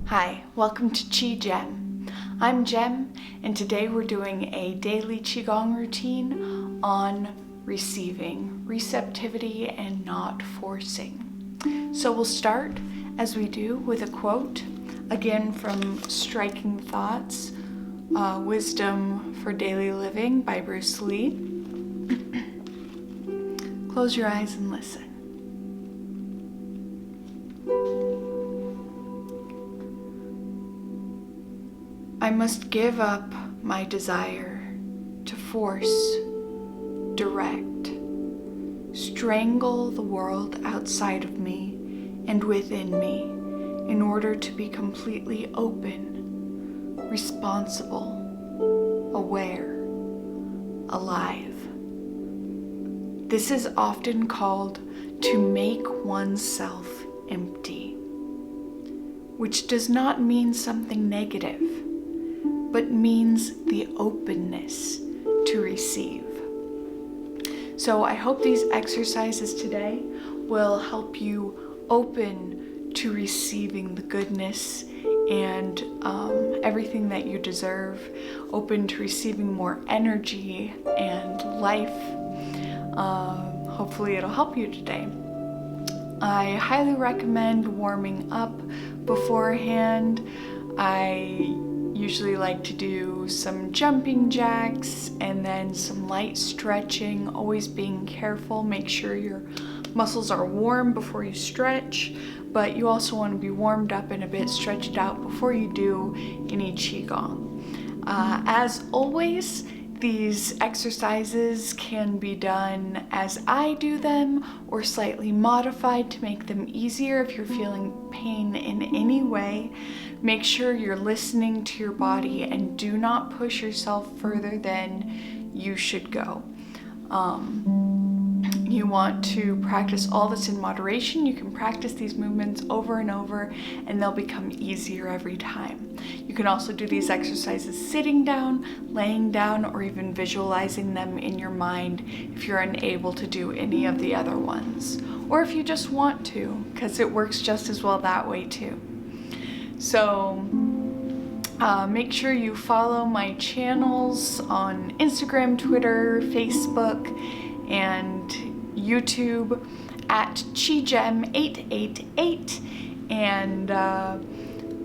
Hi, welcome to Qi Gem. I'm Gem, and today we're doing a daily Qigong routine on receiving, receptivity, and not forcing. So we'll start, as we do, with a quote, again from Striking Thoughts, Wisdom for Daily Living by Bruce Lee. Close your eyes and listen. I must give up my desire to force, direct, strangle the world outside of me and within me in order to be completely open, responsible, aware, alive. This is often called to make oneself empty, which does not mean something negative, but means the openness to receive. So I hope these exercises today will help you open to receiving the goodness and everything that you deserve, open to receiving more energy and life. Hopefully it'll help you today. I highly recommend warming up beforehand. I usually like to do some jumping jacks and then some light stretching, always being careful. Make sure your muscles are warm before you stretch, but you also want to be warmed up and a bit stretched out before you do any Qigong. As always, these exercises can be done as I do them or slightly modified to make them easier if you're feeling pain in any way. Make sure you're listening to your body and do not push yourself further than you should go. You want to practice all this in moderation. You can practice these movements over and over and they'll become easier every time. You can also do these exercises sitting down, laying down, or even visualizing them in your mind if you're unable to do any of the other ones. Or if you just want to, because it works just as well that way too. So make sure you follow my channels on Instagram, Twitter, Facebook, and YouTube at QiGem888, and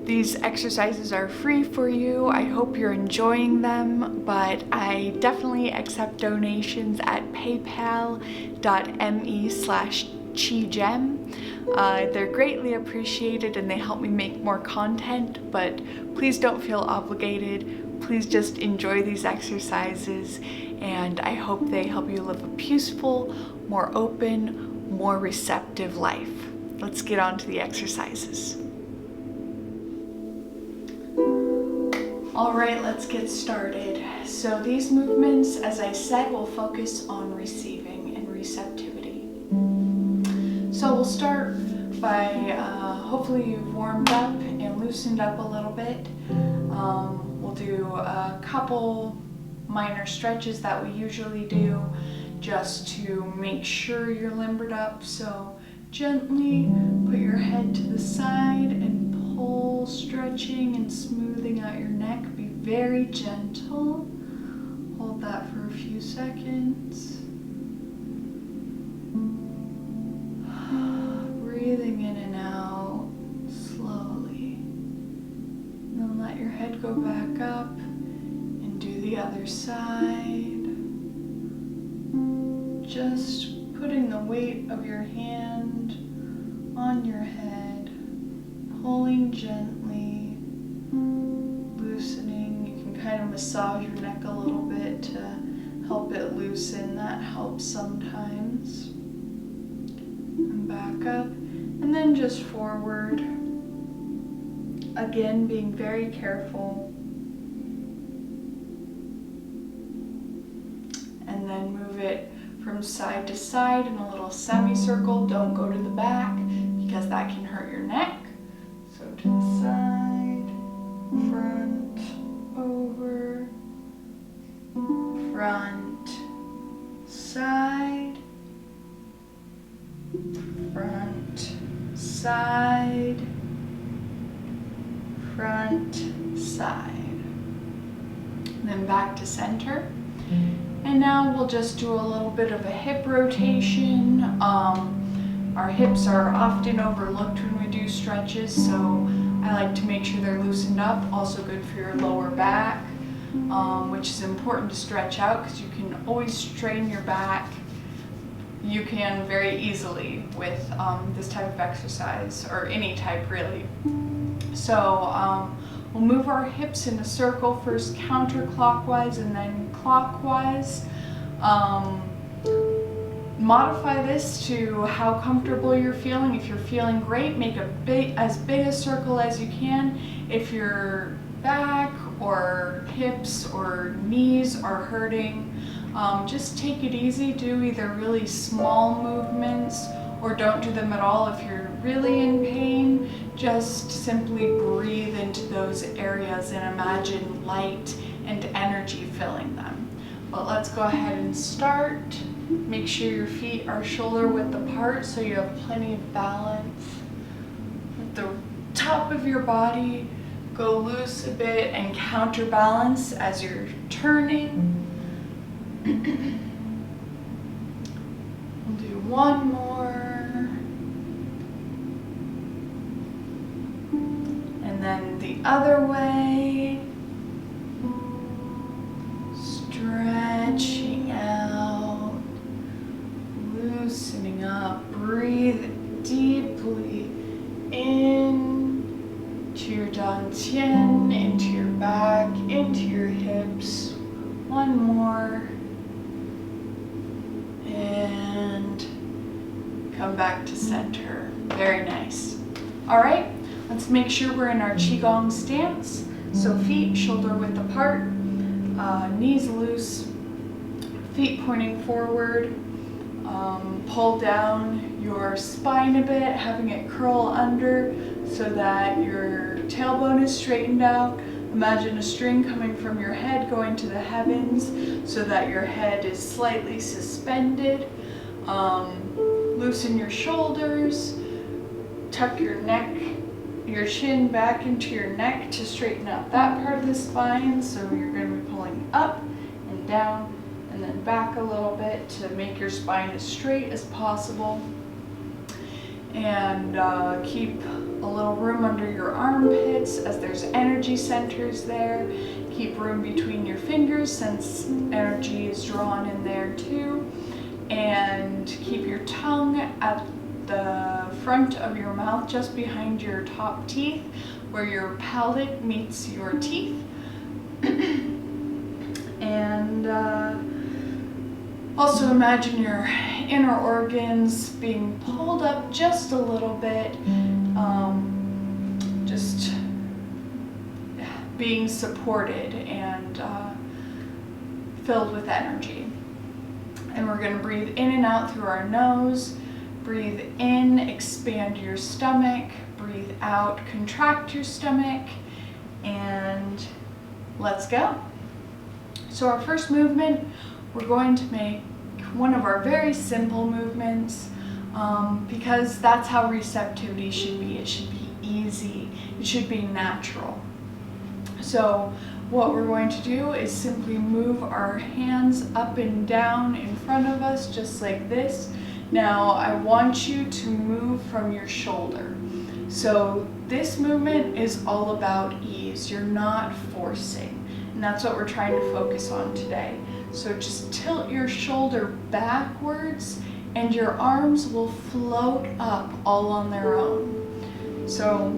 these exercises are free for you. I hope you're enjoying them, but I definitely accept donations at paypal.me/QiGem. They're greatly appreciated and they help me make more content, but please don't feel obligated. Please just enjoy these exercises, and I hope they help you live a peaceful, more open, more receptive life. Let's get on to the exercises. All right, let's get started. So these movements, as I said, will focus on receiving and receptivity. So we'll start by, hopefully you've warmed up and loosened up a little bit. We'll do a couple minor stretches that we usually do just to make sure you're limbered up. So gently put your head to the side and pull, stretching and smoothing out your neck. Be very gentle. Hold that for a few seconds. Breathing in and out slowly. And then let your head go back up and do the other side. Just putting the weight of your hand on your head, pulling gently, loosening. You can kind of massage your neck a little bit to help it loosen. That helps sometimes. And back up, and then just forward. Again, being very careful. And then move it from side to side in a little semicircle. Don't go to the back because that can hurt your neck. So to the side, front, over, front, side, front, side, front, side. And then back to center. And now we'll just do a little bit of a hip rotation. Our hips are often overlooked when we do stretches, so I like to make sure they're loosened up. Also good for your lower back, which is important to stretch out because you can always strain your back. You can very easily with this type of exercise, or any type really. So we'll move our hips in a circle, first counterclockwise and then clockwise. Modify this to how comfortable you're feeling. If you're feeling great, make as big a circle as you can. If your back or hips or knees are hurting, just take it easy. Do either really small movements or don't do them at all. If you're really in pain, just simply breathe into those areas and imagine light and energy filling them. But let's go ahead and start. Make sure your feet are shoulder width apart so you have plenty of balance. Let the top of your body go loose a bit and counterbalance as you're turning. We'll do one more. And then the other way. Stretching out, loosening up. Breathe deeply in to your dantian, into your back, into your hips. One more. And come back to center. Very nice. All right, let's make sure we're in our Qigong stance. So feet shoulder width apart, knees loose, feet pointing forward. Pull down your spine a bit, having it curl under so that your tailbone is straightened out. Imagine a string coming from your head going to the heavens so that your head is slightly suspended. Loosen your shoulders, tuck your neck, your chin back into your neck to straighten out that part of the spine. So you're going to be pulling up and down and then back a little bit to make your spine as straight as possible. And keep a little room under your armpits as there's energy centers there. Keep room between your fingers since energy is drawn in there too. And keep your tongue at the front of your mouth, just behind your top teeth, where your palate meets your teeth. And also imagine your inner organs being pulled up just a little bit, just being supported and filled with energy. And we're going to breathe in and out through our nose. Breathe in, expand your stomach. Breathe out, contract your stomach. And let's go. So our first movement, we're going to make one of our very simple movements because that's how receptivity should be. It should be easy. It should be natural. So what we're going to do is simply move our hands up and down in front of us, just like this. Now I want you to move from your shoulder. So this movement is all about ease. You're not forcing. And that's what we're trying to focus on today. So just tilt your shoulder backwards and your arms will float up all on their own. So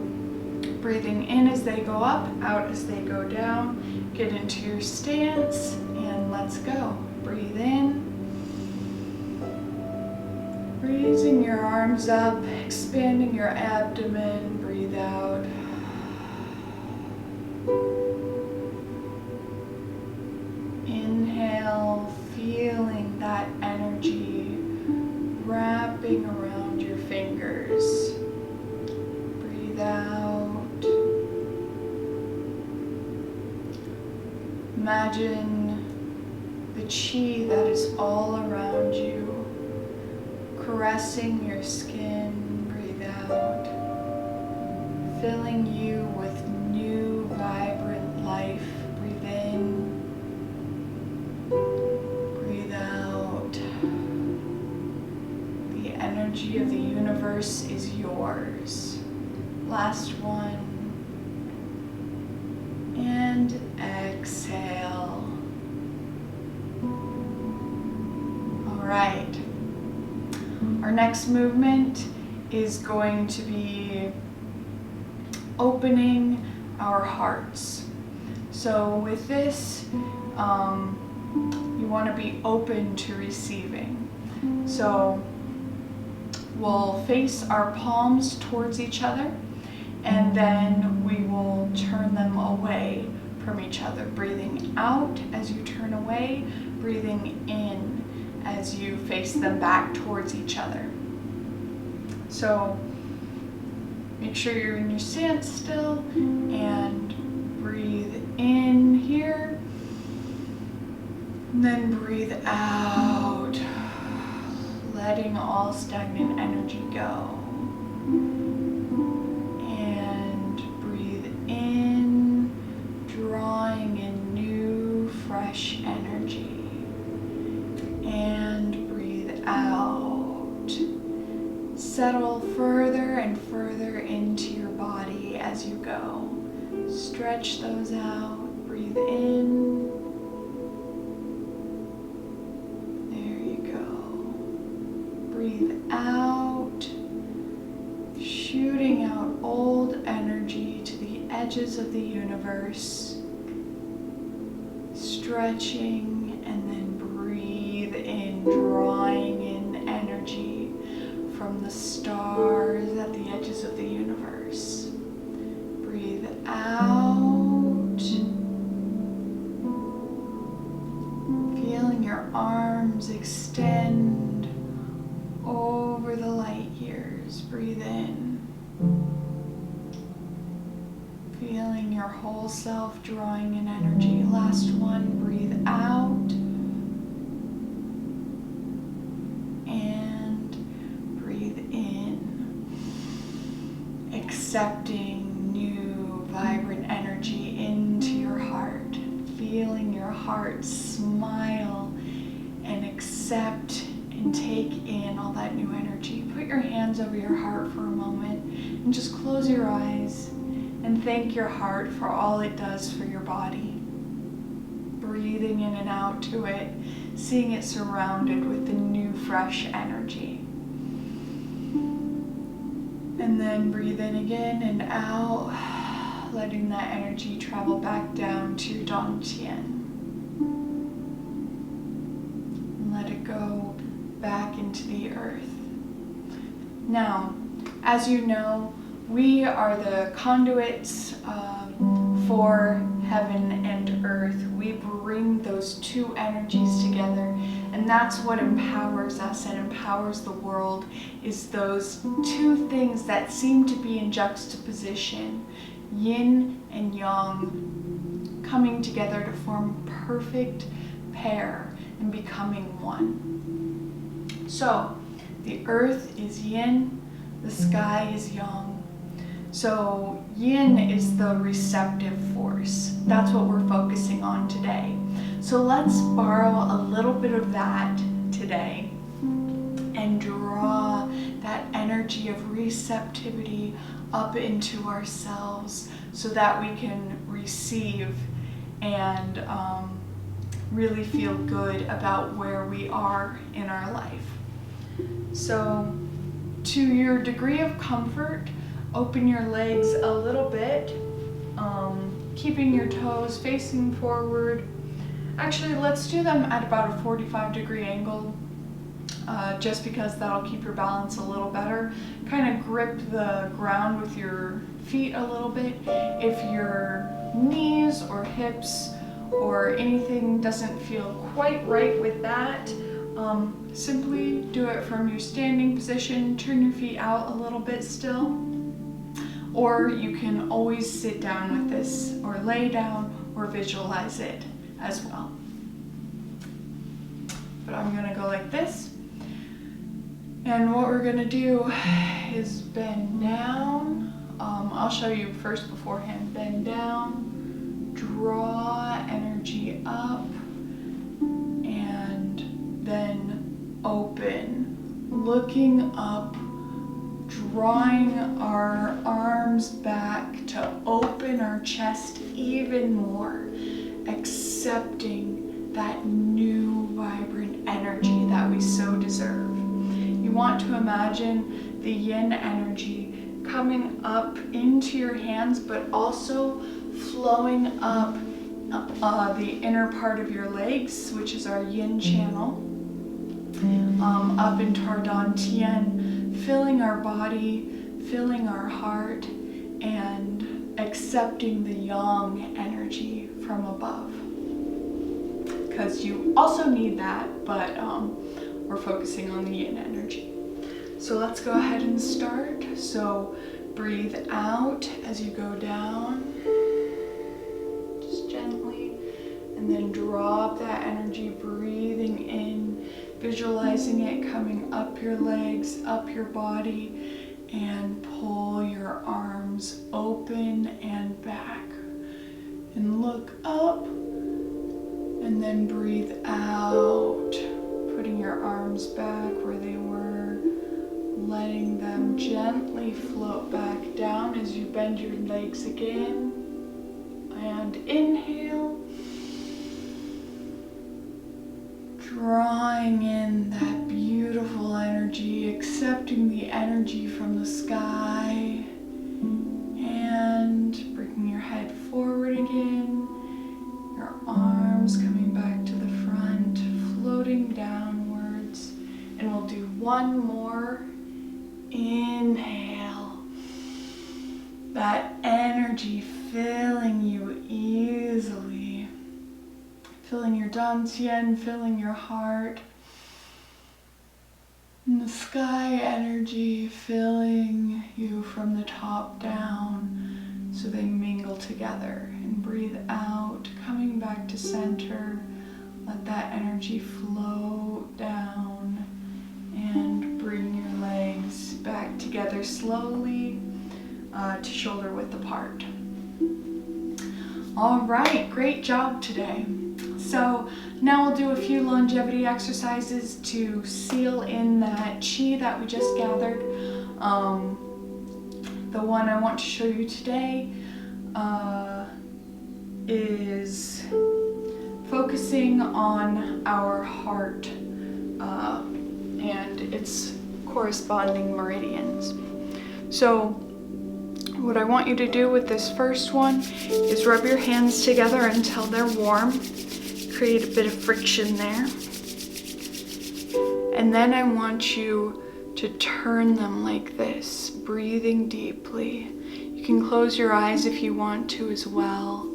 breathing in as they go up, out as they go down. Get into your stance and let's go. Breathe in. Raising your arms up, expanding your abdomen. Breathe out. Inhale, feeling that energy wrapping around your fingers. Breathe out. Imagine the chi that is all around you, caressing your skin. Breathe out, filling you with new life. Breathe in, breathe out. The energy of the universe is yours. Last one. And exhale. All right. Our next movement is going to be opening our hearts. So with this, you want to be open to receiving. So we'll face our palms towards each other, and then we will turn them away from each other. Breathing out as you turn away, breathing in as you face them back towards each other. So make sure you're in your stance still, and breathe in here, and then breathe out, letting all stagnant energy go. And breathe in, drawing in new, fresh energy. And breathe out. Settle further and further into your body as you go. Stretch those out. Breathe in. There you go. Breathe out. Shooting out old energy to the edges of the universe. Stretching, and then breathe in, drawing in energy from the stars at the edges of the universe. Breathe out. Feeling your arms extend over the light years. Breathe in. Feeling your whole self drawing in energy. Last one, breathe out. And breathe in. Accepting new, vibrant energy into your heart. Feeling your heart smile and accept and take in all that new energy. Put your hands over your heart for a moment and just close your eyes and thank your heart for all it does for your body. Breathing in and out to it, seeing it surrounded with the new, fresh energy. And then breathe in again and out, letting that energy travel back down to your dantian. And let it go back into the earth. Now, as you know, we are the conduits for heaven and earth. We bring those two energies together, and that's what empowers us and empowers the world, is those two things that seem to be in juxtaposition, yin and yang, coming together to form a perfect pair and becoming one. So, the earth is yin, the sky is yang. So yin is the receptive force. That's what we're focusing on today. So let's borrow a little bit of that today and draw that energy of receptivity up into ourselves so that we can receive and really feel good about where we are in our life. So to your degree of comfort, open your legs a little bit, keeping your toes facing forward. Actually, let's do them at about a 45-degree angle, just because that'll keep your balance a little better. Kind of grip the ground with your feet a little bit. If your knees or hips or anything doesn't feel quite right with that, simply do it from your standing position. Turn your feet out a little bit still. Or you can always sit down with this, or lay down, or visualize it as well. But I'm gonna go like this. And what we're gonna do is bend down. I'll show you first beforehand. Bend down, draw energy up and then open, looking up, drawing our arms back to open our chest even more, accepting that new vibrant energy that we so deserve. You want to imagine the yin energy coming up into your hands, but also flowing up the inner part of your legs, which is our yin channel, up into our dantian, filling our body, filling our heart, and accepting the yang energy from above. Because you also need that, but we're focusing on the yin energy. So let's go ahead and start. So breathe out as you go down, just gently, and then drop that energy, breathing in, visualizing it coming up your legs, up your body, and pull your arms open and back. And look up, and then breathe out, putting your arms back where they were, letting them gently float back down as you bend your legs again. And inhale, drawing in that beautiful energy, accepting the energy from the sky, and bringing your head forward again, your arms coming back to the front, floating downwards. And we'll do one more. Inhale, that energy filling you easily, filling your dantian, filling your heart, and the sky energy filling you from the top down, so they mingle together. And breathe out, coming back to center. Let that energy float down, and bring your legs back together slowly to shoulder width apart. All right, great job today. So now we'll do a few longevity exercises to seal in that chi that we just gathered. The one I want to show you today is focusing on our heart and its corresponding meridians. So what I want you to do with this first one is rub your hands together until they're warm. Create a bit of friction there. And then I want you to turn them like this, breathing deeply. You can close your eyes if you want to as well.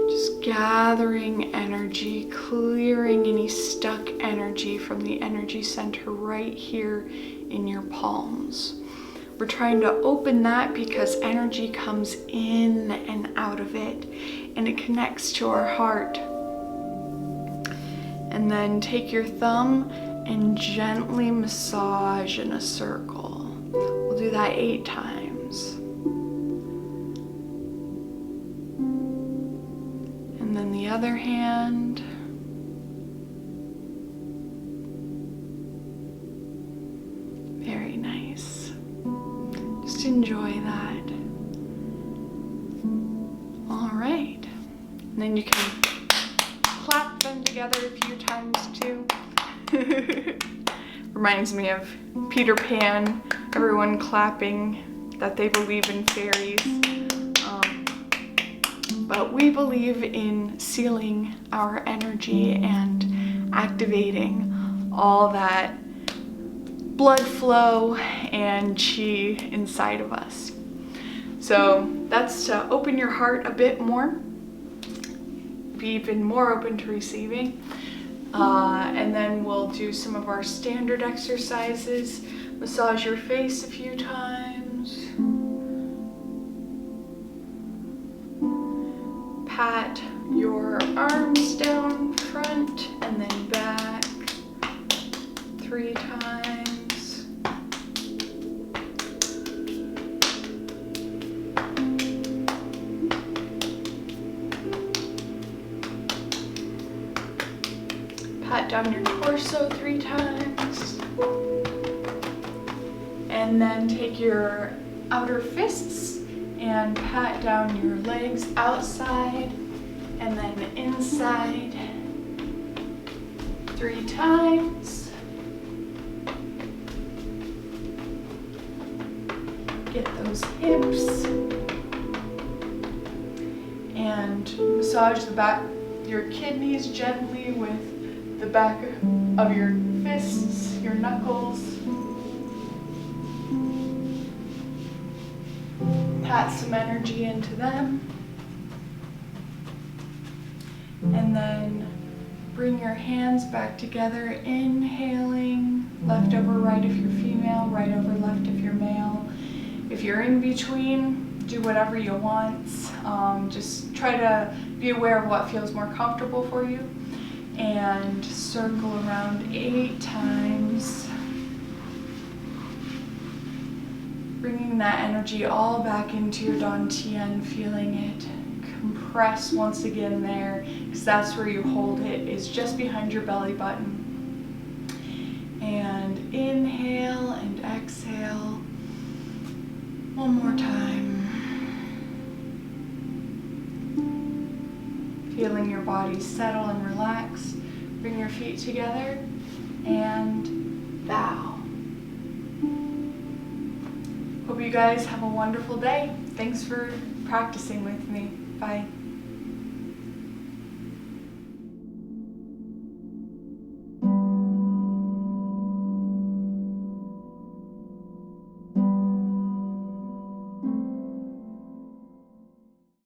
Just gathering energy, clearing any stuck energy from the energy center right here in your palms. We're trying to open that because energy comes in and out of it, and it connects to our heart. And then take your thumb and gently massage in a circle. We'll do that 8 times. And then the other hand. Very nice. Just enjoy that. All right. And then you can clap them together a few times too. Reminds me of Peter Pan, everyone clapping that they believe in fairies. But we believe in sealing our energy and activating all that blood flow and chi inside of us. So that's to open your heart a bit more, be even more open to receiving. And then we'll do some of our standard exercises. Massage your face a few times. Pat your arms down front and then back 3 times. Pat down your torso 3 times. And then take your outer fists and pat down your legs outside and then inside 3 times. Get those hips and massage the back, your kidneys gently with the back of your fists, your knuckles. Pat some energy into them. And then bring your hands back together, inhaling, left over right if you're female, right over left if you're male. If you're in between, do whatever you want. Just try to be aware of what feels more comfortable for you. And circle around 8 times. Bringing that energy all back into your dantian, feeling it compress once again there, because that's where you hold it, is just behind your belly button. And inhale and exhale. One more time. Feeling your body settle and relax. Bring your feet together and bow. Hope you guys have a wonderful day. Thanks for practicing with me. Bye.